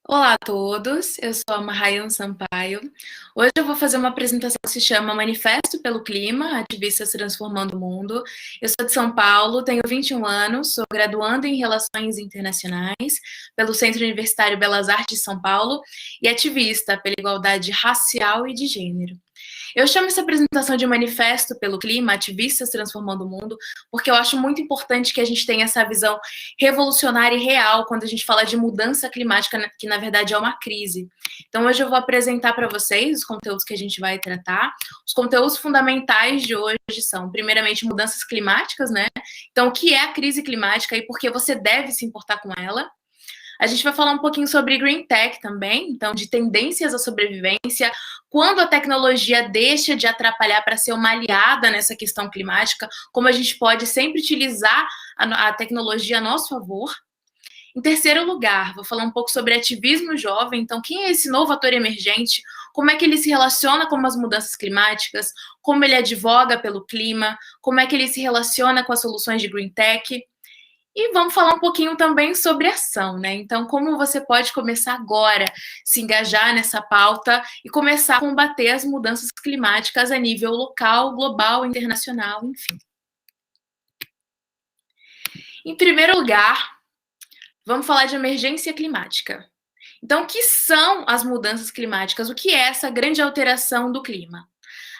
Olá a todos, eu sou a Marrayan Sampaio. Hoje eu vou fazer uma apresentação que se chama Manifesto pelo Clima, Ativistas Transformando o Mundo. Eu sou de São Paulo, tenho 21 anos, sou graduanda em Relações Internacionais pelo Centro Universitário Belas Artes de São Paulo e ativista pela igualdade racial e de gênero. Eu chamo essa apresentação de Manifesto pelo Clima, Ativistas Transformando o Mundo, porque eu acho muito importante que a gente tenha essa visão revolucionária e real quando a gente fala de mudança climática, que na verdade é uma crise. Então hoje eu vou apresentar para vocês os conteúdos que a gente vai tratar. Os conteúdos fundamentais de hoje são, primeiramente, mudanças climáticas, né? Então, o que é a crise climática e por que você deve se importar com ela? A gente vai falar um pouquinho sobre Green Tech também, então de tendências à sobrevivência, quando a tecnologia deixa de atrapalhar para ser uma aliada nessa questão climática, como a gente pode sempre utilizar a tecnologia a nosso favor. Em terceiro lugar, vou falar um pouco sobre ativismo jovem, então quem é esse novo ator emergente, como é que ele se relaciona com as mudanças climáticas, como ele advoga pelo clima, como é que ele se relaciona com as soluções de Green Tech. E vamos falar um pouquinho também sobre ação, né? Então, como você pode começar agora, se engajar nessa pauta e começar a combater as mudanças climáticas a nível local, global, internacional, enfim. Em primeiro lugar, vamos falar de emergência climática. Então, o que são as mudanças climáticas? O que é essa grande alteração do clima?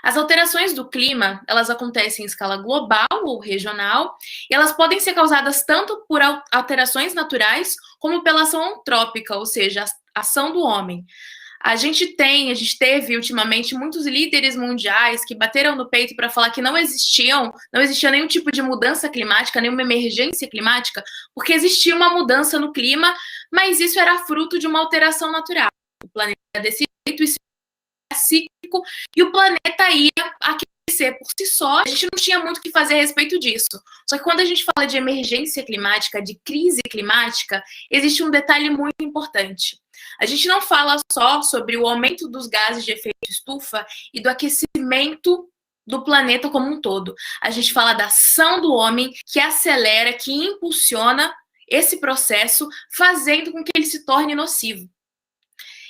As alterações do clima, elas acontecem em escala global ou regional, e elas podem ser causadas tanto por alterações naturais, como pela ação antrópica, ou seja, a ação do homem. A gente teve ultimamente muitos líderes mundiais que bateram no peito para falar que não existia nenhum tipo de mudança climática, nenhuma emergência climática, porque existia uma mudança no clima, mas isso era fruto de uma alteração natural. O planeta é desse jeito, isso é cíclico, e o planeta ia aquecer por si só, a gente não tinha muito o que fazer a respeito disso. Só que quando a gente fala de emergência climática, de crise climática, existe um detalhe muito importante. A gente não fala só sobre o aumento dos gases de efeito estufa e do aquecimento do planeta como um todo. A gente fala da ação do homem que acelera, que impulsiona esse processo, fazendo com que ele se torne nocivo.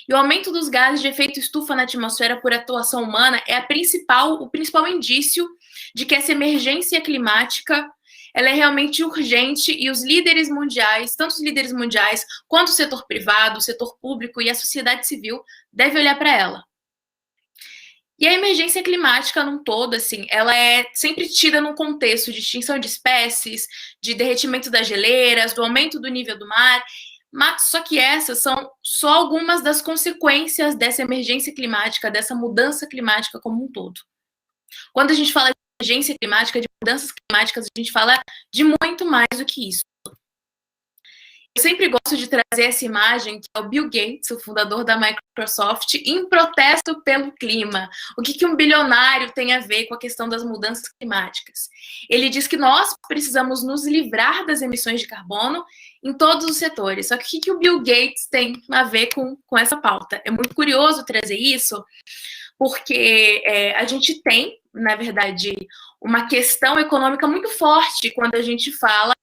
E o aumento dos gases de efeito estufa na atmosfera por atuação humana é o principal indício de que essa emergência climática ela é realmente urgente e os líderes mundiais, tanto os líderes mundiais quanto o setor privado, o setor público e a sociedade civil devem olhar para ela. E a emergência climática num todo, assim, ela é sempre tida num contexto de extinção de espécies, de derretimento das geleiras, do aumento do nível do mar, mas só que essas são só algumas das consequências dessa emergência climática, dessa mudança climática como um todo. Quando a gente fala de emergência climática, de mudanças climáticas, a gente fala de muito mais do que isso. Eu sempre gosto de trazer essa imagem, que é o Bill Gates, o fundador da Microsoft, em protesto pelo clima. O que um bilionário tem a ver com a questão das mudanças climáticas? Ele diz que nós precisamos nos livrar das emissões de carbono em todos os setores. Só que o que o Bill Gates tem a ver com essa pauta? É muito curioso trazer isso, porque a gente tem, na verdade, uma questão econômica muito forte quando a gente fala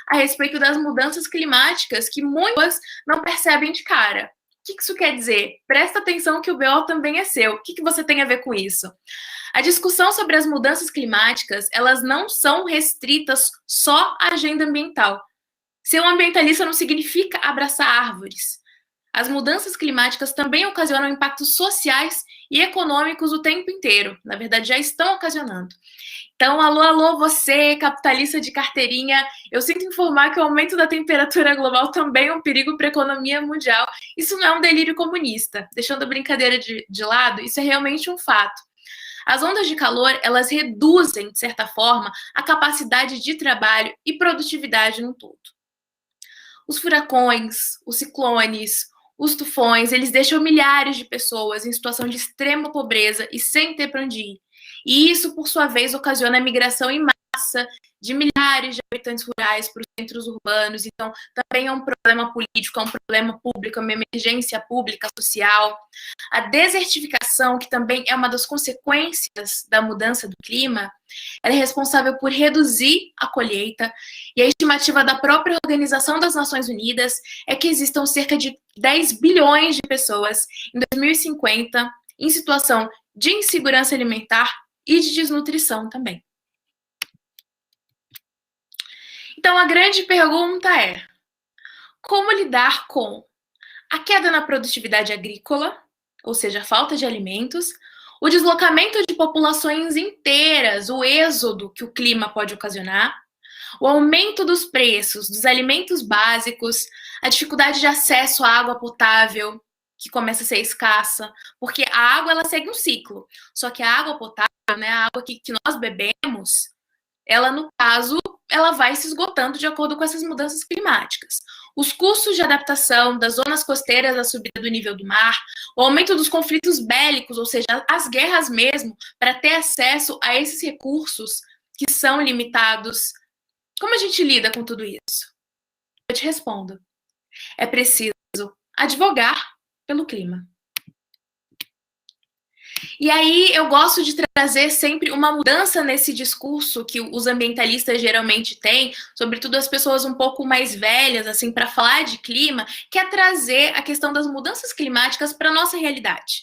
a respeito das mudanças climáticas que muitas não percebem de cara. O que isso quer dizer? Presta atenção que o BO também é seu. O que você tem a ver com isso? A discussão sobre as mudanças climáticas, elas não são restritas só à agenda ambiental. Ser um ambientalista não significa abraçar árvores. As mudanças climáticas também ocasionam impactos sociais e econômicos o tempo inteiro. Na verdade, já estão ocasionando. Então, alô, você, capitalista de carteirinha, eu sinto informar que o aumento da temperatura global também é um perigo para a economia mundial. Isso não é um delírio comunista. Deixando a brincadeira de lado, isso é realmente um fato. As ondas de calor, elas reduzem, de certa forma, a capacidade de trabalho e produtividade no todo. Os furacões, os ciclones, os tufões, eles deixam milhares de pessoas em situação de extrema pobreza e sem ter para onde ir. E isso, por sua vez, ocasiona a migração em massa mudança de milhares de habitantes rurais para os centros urbanos. Então, também é um problema político, é um problema público, é uma emergência pública, social. A desertificação, que também é uma das consequências da mudança do clima, ela é responsável por reduzir a colheita, e a estimativa da própria Organização das Nações Unidas é que existam cerca de 10 bilhões de pessoas em 2050 em situação de insegurança alimentar e de desnutrição também. Então, a grande pergunta é: como lidar com a queda na produtividade agrícola, ou seja, a falta de alimentos, o deslocamento de populações inteiras, o êxodo que o clima pode ocasionar, o aumento dos preços dos alimentos básicos, a dificuldade de acesso à água potável, que começa a ser escassa, porque a água ela segue um ciclo, só que a água potável, né, a água que nós bebemos, ela, no caso, ela vai se esgotando de acordo com essas mudanças climáticas. Os custos de adaptação das zonas costeiras à subida do nível do mar, o aumento dos conflitos bélicos, ou seja, as guerras mesmo, para ter acesso a esses recursos que são limitados. Como a gente lida com tudo isso? Eu te respondo. É preciso advogar pelo clima. E aí eu gosto de trazer sempre uma mudança nesse discurso que os ambientalistas geralmente têm, sobretudo as pessoas um pouco mais velhas, assim, para falar de clima, que é trazer a questão das mudanças climáticas para a nossa realidade.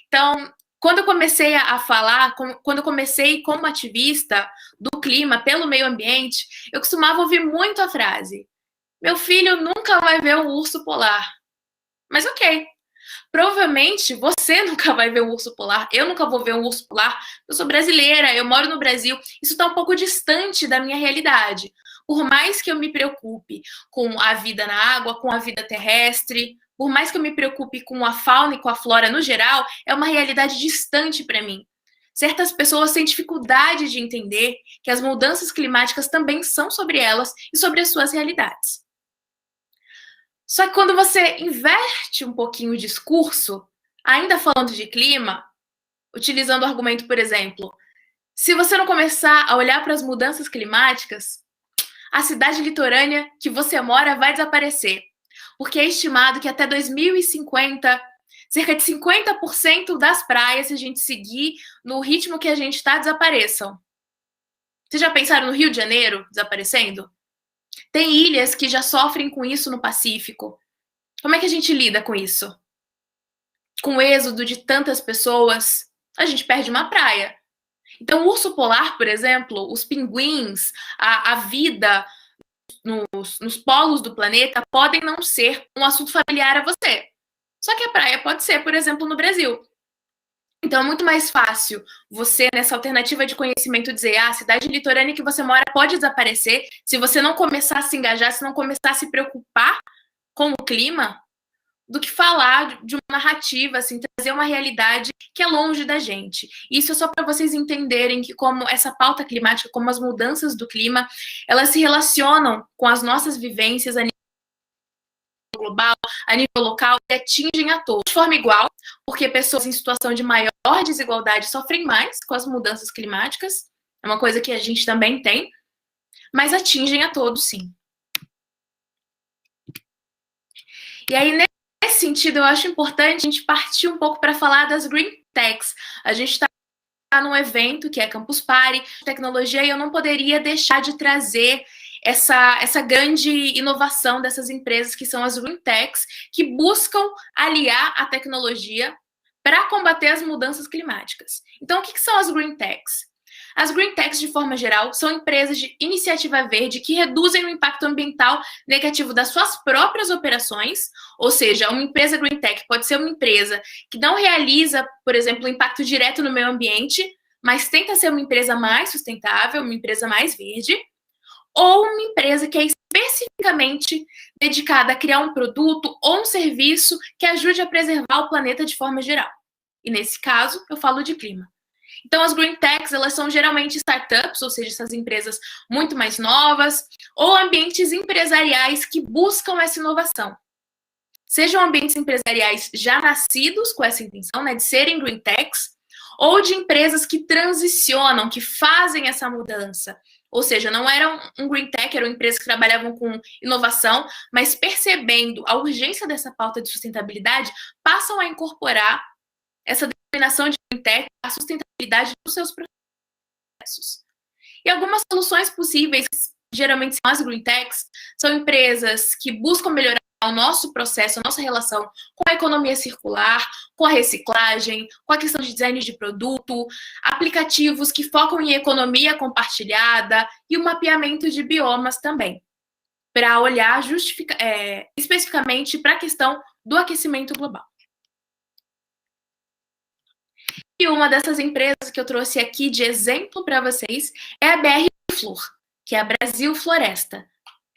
Então, quando eu comecei a falar, quando eu comecei como ativista do clima pelo meio ambiente, eu costumava ouvir muito a frase: meu filho nunca vai ver um urso polar. Mas ok, provavelmente você nunca vai ver um urso polar, eu nunca vou ver um urso polar, eu sou brasileira, eu moro no Brasil, isso está um pouco distante da minha realidade. Por mais que eu me preocupe com a vida na água, com a vida terrestre, por mais que eu me preocupe com a fauna e com a flora no geral, é uma realidade distante para mim. Certas pessoas têm dificuldade de entender que as mudanças climáticas também são sobre elas e sobre as suas realidades. Só que quando você inverte um pouquinho o discurso, ainda falando de clima, utilizando o argumento, por exemplo, se você não começar a olhar para as mudanças climáticas, a cidade litorânea que você mora vai desaparecer. Porque é estimado que até 2050, cerca de 50% das praias, se a gente seguir no ritmo que a gente está, desapareçam. Vocês já pensaram no Rio de Janeiro desaparecendo? Tem ilhas que já sofrem com isso no Pacífico. Como é que a gente lida com isso? Com o êxodo de tantas pessoas, a gente perde uma praia. Então, o urso polar, por exemplo, os pinguins, a vida nos polos do planeta podem não ser um assunto familiar a você. Só que a praia pode ser, por exemplo, no Brasil. Então, é muito mais fácil você, nessa alternativa de conhecimento, dizer a cidade litorânea que você mora pode desaparecer se você não começar a se engajar, se não começar a se preocupar com o clima, do que falar de uma narrativa, assim, trazer uma realidade que é longe da gente. Isso é só para vocês entenderem que como essa pauta climática, como as mudanças do clima, elas se relacionam com as nossas vivências a nível global, a nível local, e atingem a todos de forma igual, porque pessoas em situação de maior desigualdade sofrem mais com as mudanças climáticas, é uma coisa que a gente também tem, mas atingem a todos, sim. E aí, nesse sentido, eu acho importante a gente partir um pouco para falar das Green Techs. A gente está num evento que é Campus Party, tecnologia, e eu não poderia deixar de trazer essa grande inovação dessas empresas que são as Green Techs, que buscam aliar a tecnologia para combater as mudanças climáticas. Então, o que são as Green Techs? As Green Techs, de forma geral, são empresas de iniciativa verde que reduzem o impacto ambiental negativo das suas próprias operações, ou seja, uma empresa Green Tech pode ser uma empresa que não realiza, por exemplo, impacto direto no meio ambiente, mas tenta ser uma empresa mais sustentável, uma empresa mais verde, ou uma empresa que é especificamente dedicada a criar um produto ou um serviço que ajude a preservar o planeta de forma geral. E nesse caso, eu falo de clima. Então, as Green Techs, elas são geralmente startups, ou seja, essas empresas muito mais novas, ou ambientes empresariais que buscam essa inovação. Sejam ambientes empresariais já nascidos com essa intenção, né, de serem Green Techs, ou de empresas que transicionam, que fazem essa mudança. Ou seja, não eram um green tech, eram empresas que trabalhavam com inovação, mas percebendo a urgência dessa pauta de sustentabilidade, passam a incorporar essa denominação de green tech, a sustentabilidade nos seus processos. E algumas soluções possíveis, geralmente são as green techs, são empresas que buscam melhorar o nosso processo, a nossa relação com a economia circular, com a reciclagem, com a questão de design de produto, aplicativos que focam em economia compartilhada e o mapeamento de biomas também, para olhar especificamente para a questão do aquecimento global. E uma dessas empresas que eu trouxe aqui de exemplo para vocês é a BR Flor, que é a Brasil Floresta.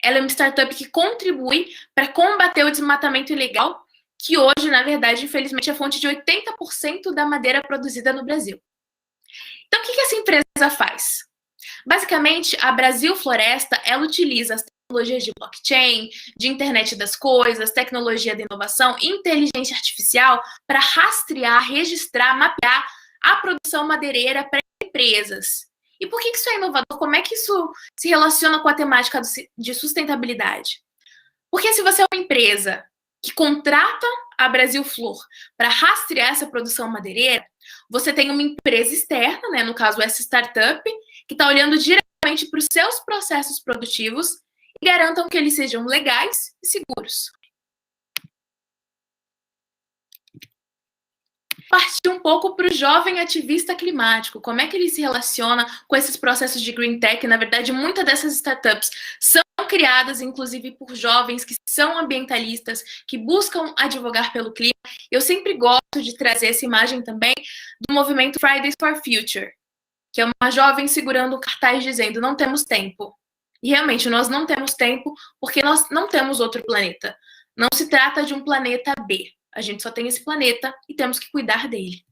Ela é uma startup que contribui para combater o desmatamento ilegal, que hoje, na verdade, infelizmente, é fonte de 80% da madeira produzida no Brasil. Então, o que essa empresa faz? Basicamente, a Brasil Floresta, ela utiliza as tecnologias de blockchain, de internet das coisas, tecnologia da inovação, inteligência artificial, para rastrear, registrar, mapear a produção madeireira para empresas. E por que isso é inovador? Como é que isso se relaciona com a temática de sustentabilidade? Porque se você é uma empresa que contrata a Brasil Flor para rastrear essa produção madeireira, você tem uma empresa externa, né, no caso essa startup, que está olhando diretamente para os seus processos produtivos e garantam que eles sejam legais e seguros. Partir um pouco para o jovem ativista climático, como é que ele se relaciona com esses processos de green tech. Na verdade, muitas dessas startups são criadas, inclusive, por jovens que são ambientalistas, que buscam advogar pelo clima. Eu sempre gosto de trazer essa imagem também do movimento Fridays for Future, que é uma jovem segurando um cartaz dizendo: não temos tempo. E realmente, nós não temos tempo porque nós não temos outro planeta. Não se trata de um planeta B. A gente só tem esse planeta e temos que cuidar dele.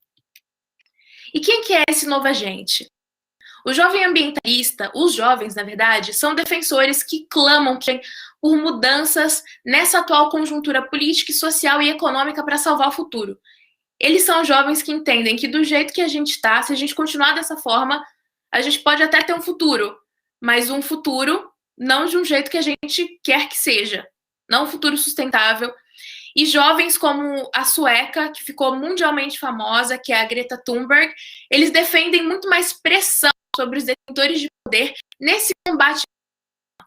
E quem que é esse novo agente? O jovem ambientalista, os jovens, na verdade, são defensores que clamam por mudanças nessa atual conjuntura política, social e econômica para salvar o futuro. Eles são jovens que entendem que do jeito que a gente está, se a gente continuar dessa forma, a gente pode até ter um futuro, mas um futuro não de um jeito que a gente quer que seja, não um futuro sustentável. E jovens como a sueca, que ficou mundialmente famosa, que é a Greta Thunberg, eles defendem muito mais pressão sobre os detentores de poder nesse combate.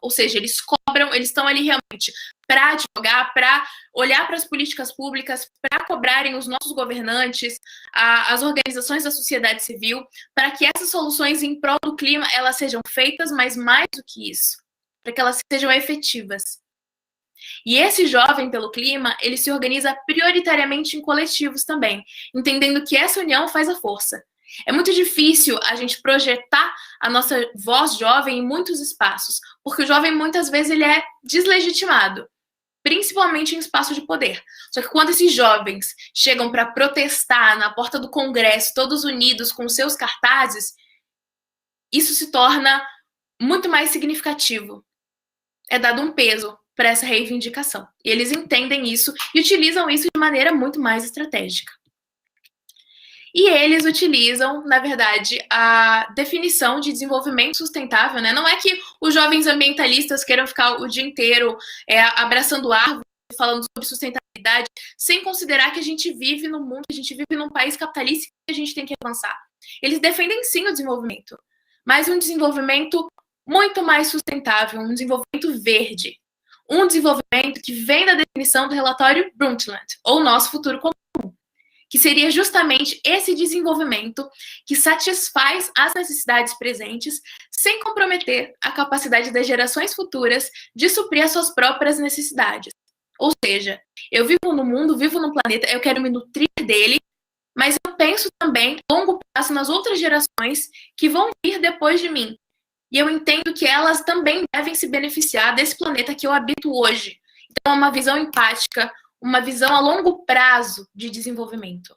Ou seja, eles cobram, eles estão ali realmente para advogar, para olhar para as políticas públicas, para cobrarem os nossos governantes, as organizações da sociedade civil, para que essas soluções em prol do clima elas sejam feitas, mas mais do que isso, para que elas sejam efetivas. E esse jovem pelo clima, ele se organiza prioritariamente em coletivos também, entendendo que essa união faz a força. É muito difícil a gente projetar a nossa voz jovem em muitos espaços, porque o jovem muitas vezes ele é deslegitimado, principalmente em espaços de poder. Só que quando esses jovens chegam para protestar na porta do Congresso, todos unidos com seus cartazes, isso se torna muito mais significativo. É dado um peso para essa reivindicação. E eles entendem isso e utilizam isso de maneira muito mais estratégica. E eles utilizam, na verdade, a definição de desenvolvimento sustentável, né? Não é que os jovens ambientalistas queiram ficar o dia inteiro abraçando árvores, falando sobre sustentabilidade, sem considerar que a gente vive no mundo, a gente vive num país capitalista e a gente tem que avançar. Eles defendem sim o desenvolvimento, mas um desenvolvimento muito mais sustentável, um desenvolvimento verde. Um desenvolvimento que vem da definição do relatório Brundtland, ou Nosso Futuro Comum, que seria justamente esse desenvolvimento que satisfaz as necessidades presentes sem comprometer a capacidade das gerações futuras de suprir as suas próprias necessidades. Ou seja, eu vivo no mundo, vivo no planeta, eu quero me nutrir dele, mas eu penso também a longo prazo nas outras gerações que vão vir depois de mim. E eu entendo que elas também devem se beneficiar desse planeta que eu habito hoje. Então, é uma visão empática, uma visão a longo prazo de desenvolvimento.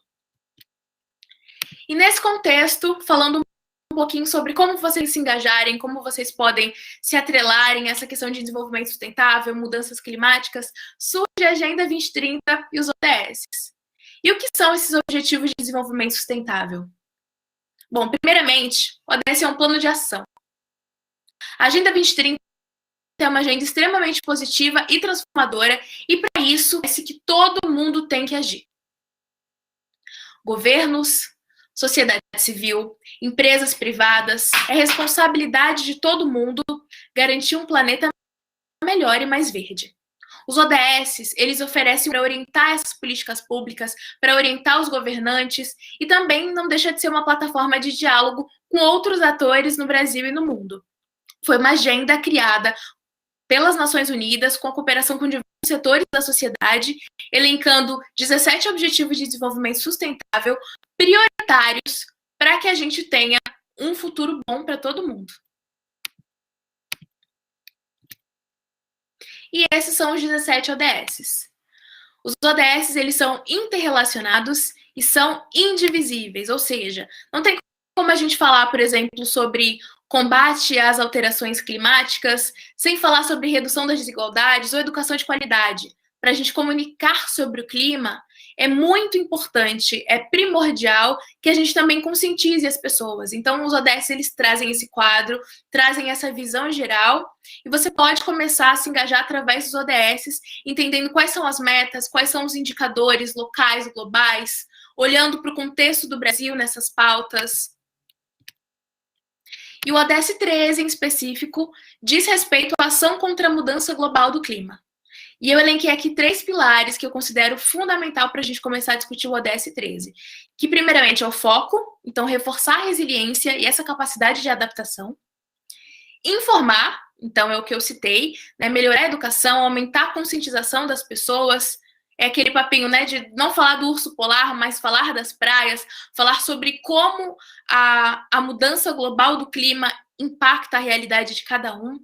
E nesse contexto, falando um pouquinho sobre como vocês se engajarem, como vocês podem se atrelarem a essa questão de desenvolvimento sustentável, mudanças climáticas, surge a Agenda 2030 e os ODS. E o que são esses Objetivos de Desenvolvimento Sustentável? Bom, primeiramente, o ODS é um plano de ação. A Agenda 2030 é uma agenda extremamente positiva e transformadora, e para isso, parece que todo mundo tem que agir. Governos, sociedade civil, empresas privadas, é responsabilidade de todo mundo garantir um planeta melhor e mais verde. Os ODS, eles oferecem para orientar essas políticas públicas, para orientar os governantes e também não deixa de ser uma plataforma de diálogo com outros atores no Brasil e no mundo. Foi uma agenda criada pelas Nações Unidas com a cooperação com diversos setores da sociedade, elencando 17 Objetivos de Desenvolvimento Sustentável prioritários para que a gente tenha um futuro bom para todo mundo. E esses são os 17 ODS. Os ODS, eles são interrelacionados e são indivisíveis, ou seja, não tem como a gente falar, por exemplo, sobre combate às alterações climáticas sem falar sobre redução das desigualdades ou educação de qualidade. Para a gente comunicar sobre o clima, é muito importante, é primordial que a gente também conscientize as pessoas. Então, os ODS, eles trazem esse quadro, trazem essa visão geral, e você pode começar a se engajar através dos ODS, entendendo quais são as metas, quais são os indicadores locais, globais, olhando para o contexto do Brasil nessas pautas. E o ODS 13, em específico, diz respeito à ação contra a mudança global do clima. E eu elenquei aqui 3 pilares que eu considero fundamental para a gente começar a discutir o ODS 13. Que, primeiramente, é o foco, então, reforçar a resiliência e essa capacidade de adaptação. Informar, então, é o que eu citei, né? Melhorar a educação, aumentar a conscientização das pessoas. É aquele papinho, né, de não falar do urso polar, mas falar das praias, falar sobre como a mudança global do clima impacta a realidade de cada um.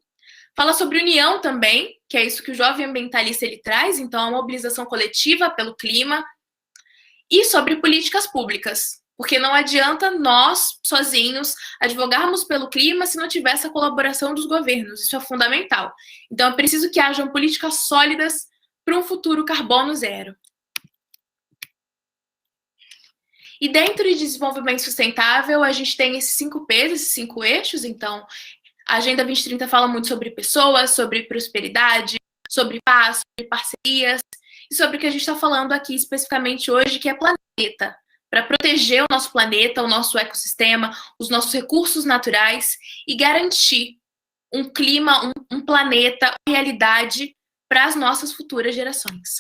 Fala sobre união também, que é isso que o jovem ambientalista ele traz, então a mobilização coletiva pelo clima, e sobre políticas públicas, porque não adianta nós, sozinhos, advogarmos pelo clima se não tiver essa colaboração dos governos, isso é fundamental. Então é preciso que hajam políticas sólidas para um futuro carbono zero. E dentro de desenvolvimento sustentável, a gente tem esses 5 P's, esses 5 eixos, então a Agenda 2030 fala muito sobre pessoas, sobre prosperidade, sobre paz, sobre parcerias, e sobre o que a gente está falando aqui especificamente hoje, que é planeta. Para proteger o nosso planeta, o nosso ecossistema, os nossos recursos naturais e garantir um clima, um planeta, uma realidade para as nossas futuras gerações.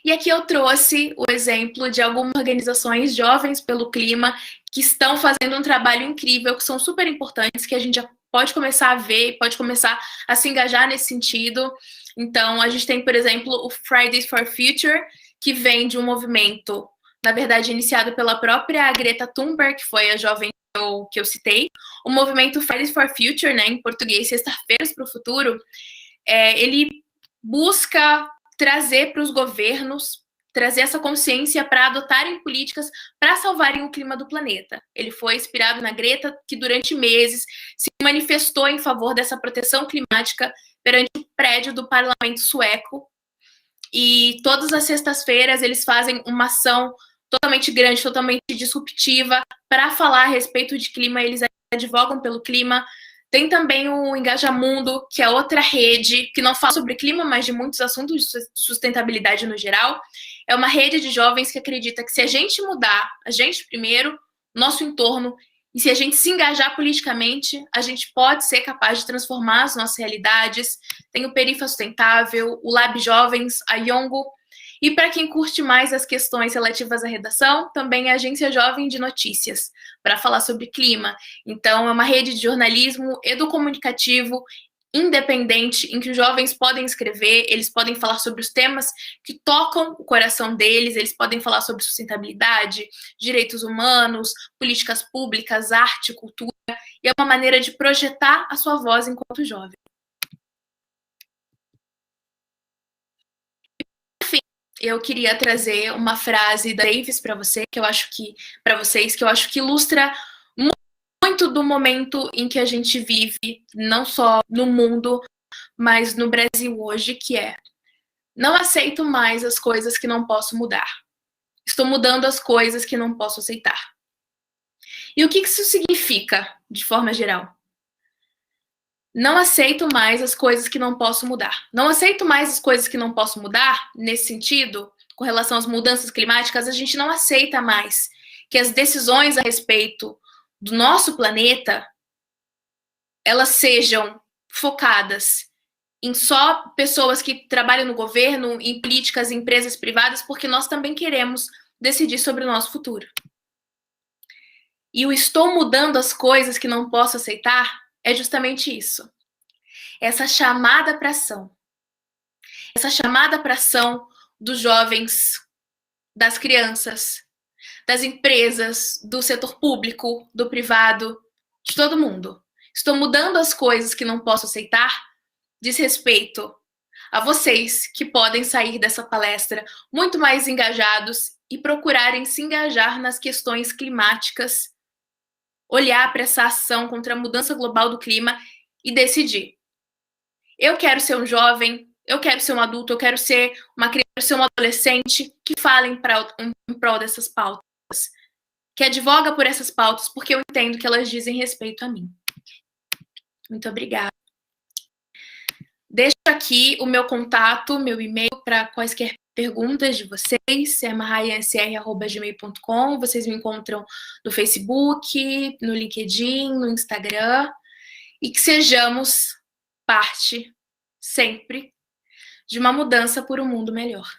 E aqui eu trouxe o exemplo de algumas organizações jovens pelo clima que estão fazendo um trabalho incrível, que são super importantes, que a gente já pode começar a ver, pode começar a se engajar nesse sentido. Então, a gente tem, por exemplo, o Fridays for Future, que vem de um movimento, na verdade, iniciado pela própria Greta Thunberg, que foi a jovem que eu citei. O movimento Fridays for Future, né, em português, Sexta-feiras para o Futuro, ele busca trazer para os governos, trazer essa consciência para adotarem políticas para salvarem o clima do planeta. Ele foi inspirado na Greta, que durante meses se manifestou em favor dessa proteção climática perante o prédio do parlamento sueco. E todas as sextas-feiras eles fazem uma ação totalmente grande, totalmente disruptiva para falar a respeito de clima. Eles advogam pelo clima. Tem também o Engajamundo, que é outra rede que não fala sobre clima, mas de muitos assuntos de sustentabilidade no geral. É uma rede de jovens que acredita que se a gente mudar, a gente primeiro, nosso entorno, e se a gente se engajar politicamente, a gente pode ser capaz de transformar as nossas realidades. Tem o Perifa Sustentável, o Lab Jovens, a Yongo. E para quem curte mais as questões relativas à redação, também a Agência Jovem de Notícias, para falar sobre clima. Então, é uma rede de jornalismo educomunicativo independente, em que os jovens podem escrever, eles podem falar sobre os temas que tocam o coração deles, eles podem falar sobre sustentabilidade, direitos humanos, políticas públicas, arte, cultura, e é uma maneira de projetar a sua voz enquanto jovem. Eu queria trazer uma frase da Davis para você, que eu acho que ilustra muito do momento em que a gente vive, não só no mundo, mas no Brasil hoje, que é: não aceito mais as coisas que não posso mudar. Estou mudando as coisas que não posso aceitar. E o que isso significa, de forma geral? Não aceito mais as coisas que não posso mudar. Não aceito mais as coisas que não posso mudar, nesse sentido, com relação às mudanças climáticas, a gente não aceita mais que as decisões a respeito do nosso planeta, elas sejam focadas em só pessoas que trabalham no governo, em políticas, em empresas privadas, porque nós também queremos decidir sobre o nosso futuro. E o estou mudando as coisas que não posso aceitar é justamente isso. Essa chamada para ação. Essa chamada para ação dos jovens, das crianças, das empresas, do setor público, do privado, de todo mundo. Estou mudando as coisas que não posso aceitar, diz respeito a vocês que podem sair dessa palestra muito mais engajados e procurarem se engajar nas questões climáticas, olhar para essa ação contra a mudança global do clima e decidir. Eu quero ser um jovem, eu quero ser um adulto, eu quero ser uma criança, eu quero ser um adolescente que falem em prol dessas pautas, que advoga por essas pautas, porque eu entendo que elas dizem respeito a mim. Muito obrigada. Deixo aqui o meu contato, meu e-mail para quaisquer perguntas de vocês, é marraiancr@gmail.com. Vocês me encontram no Facebook, no LinkedIn, no Instagram, e que sejamos parte, sempre, de uma mudança por um mundo melhor.